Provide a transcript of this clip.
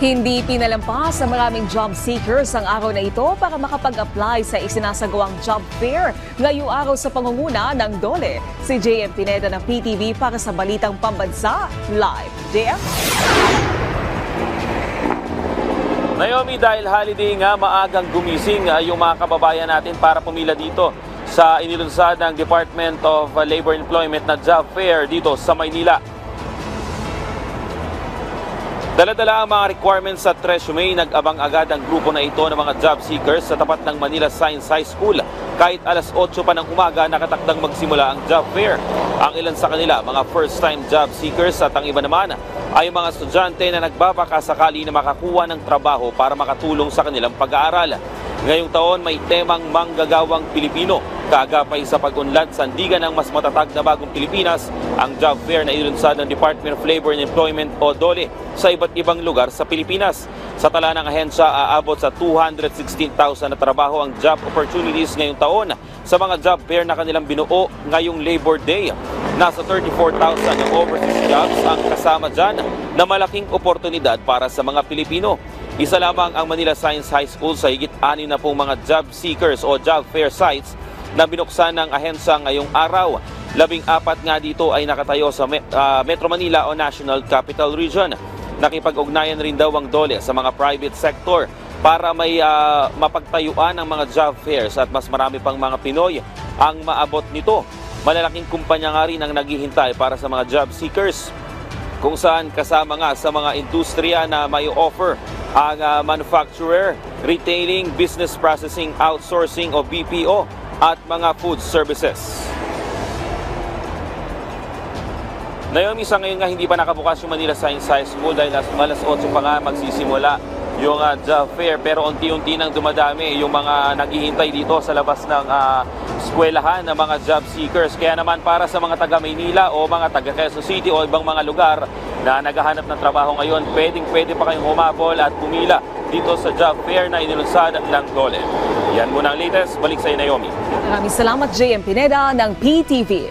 Hindi pinalampas sa maraming job seekers ang araw na ito para makapag-apply sa isinasagawang job fair ngayong araw sa pangunguna ng DOLE. Si JM Pineda ng PTV para sa Balitang Pambansa Live. JM? Naomi, dahil holiday nga, maagang gumising yung mga kababayan natin para pumila dito sa inilunsad ng Department of Labor and Employment na job fair dito sa Maynila. Dala-dala ang mga requirements sa resume, nag-abang agad ang grupo na ito ng mga job seekers sa tapat ng Manila Science High School. Kahit alas 8 pa ng umaga, nakatakdang magsimula ang job fair. Ang ilan sa kanila, mga first-time job seekers at ang iba naman ay mga estudyante na nagbabaka sakali na makakuha ng trabaho para makatulong sa kanilang pag-aaral. Ngayong taon may temang manggagawang Pilipino. Kaagapay sa pag-unlad sandigan ng mas matatag na bagong Pilipinas, ang job fair na ilunsad ng Department of Labor and Employment o DOLE sa iba't ibang lugar sa Pilipinas. Sa tala ng ahensya, aabot sa 216,000 na trabaho ang job opportunities ngayong taon sa mga job fair na kanilang binuo ngayong Labor Day. Nasa 34,000 ng overseas jobs ang kasama dyan na malaking oportunidad para sa mga Pilipino. Isa lamang ang Manila Science High School sa higit 6 na pong mga job seekers o job fair sites na binuksan ng ahensya ngayong araw. 14 nga dito ay nakatayo sa Metro Manila o National Capital Region. Nakipag-ugnayan rin daw ang DOLE sa mga private sector para may mapagtayuan ng mga job fairs at mas marami pang mga Pinoy ang maabot nito. Malalaking kumpanya nga rin ang naghihintay para sa mga job seekers, kung saan kasama nga sa mga industriya na may offer ang manufacturer, retailing, business processing, outsourcing o BPO at mga food services. Naomi, sa ngayon nga hindi pa nakabukas yung Manila Science High School dahil alas 8 pa nga magsisimula yung job fair, pero unti-unti nang dumadami yung mga naghihintay dito sa labas ng eskwelahan ng mga job seekers. Kaya naman para sa mga taga Maynila o mga taga Quezon City o ibang mga lugar na naghahanap ng trabaho ngayon, pwede pa kayong humabol at pumila dito sa job fair na inilunsad ng DOLE. Yan muna ang latest. Balik sa Naomi. Maraming salamat, JM Pineda ng PTV.